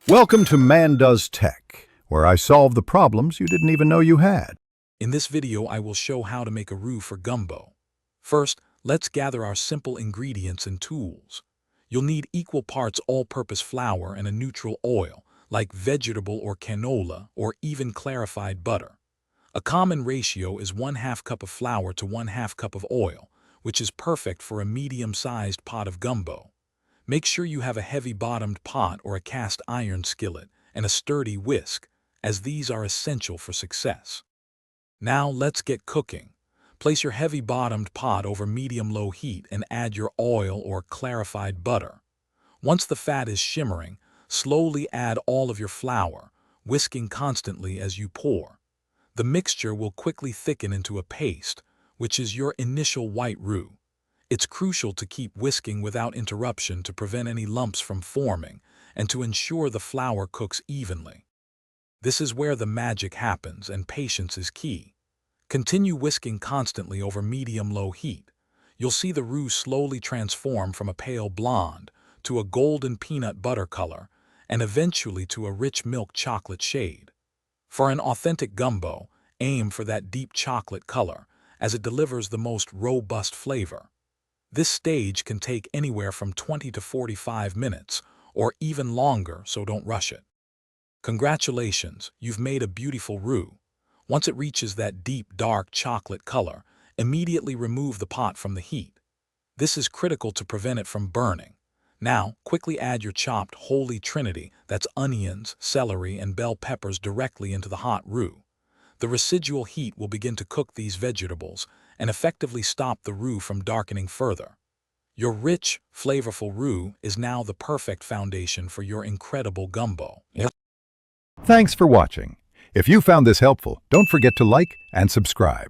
Welcome to Man Does Tech, where I solve the problems you didn't even know you had. In this video, I will show how to make a roux for gumbo. First, let's gather our simple ingredients and tools. You'll need equal parts all-purpose flour and a neutral oil, like vegetable or canola or even clarified butter. A common ratio is 1/2 cup of flour to 1/2 cup of oil, which is perfect for a medium-sized pot of gumbo. Make sure you have a heavy-bottomed pot or a cast iron skillet and a sturdy whisk, as these are essential for success. Now let's get cooking. Place your heavy-bottomed pot over medium-low heat and add your oil or clarified butter. Once the fat is shimmering, slowly add all of your flour, whisking constantly as you pour. The mixture will quickly thicken into a paste, which is your initial white roux. It's crucial to keep whisking without interruption to prevent any lumps from forming and to ensure the flour cooks evenly. This is where the magic happens, and patience is key. Continue whisking constantly over medium-low heat. You'll see the roux slowly transform from a pale blonde to a golden peanut butter color and eventually to a rich milk chocolate shade. For an authentic gumbo, aim for that deep chocolate color, as it delivers the most robust flavor. This stage can take anywhere from 20 to 45 minutes, or even longer, so don't rush it. Congratulations, you've made a beautiful roux. Once it reaches that deep, dark chocolate color, immediately remove the pot from the heat. This is critical to prevent it from burning. Now, quickly add your chopped holy trinity, that's onions, celery, and bell peppers, directly into the hot roux. The residual heat will begin to cook these vegetables and effectively stop the roux from darkening further. Your rich, flavorful roux is now the perfect foundation for your incredible gumbo. Thanks for watching. If you found this helpful, don't forget to like and subscribe.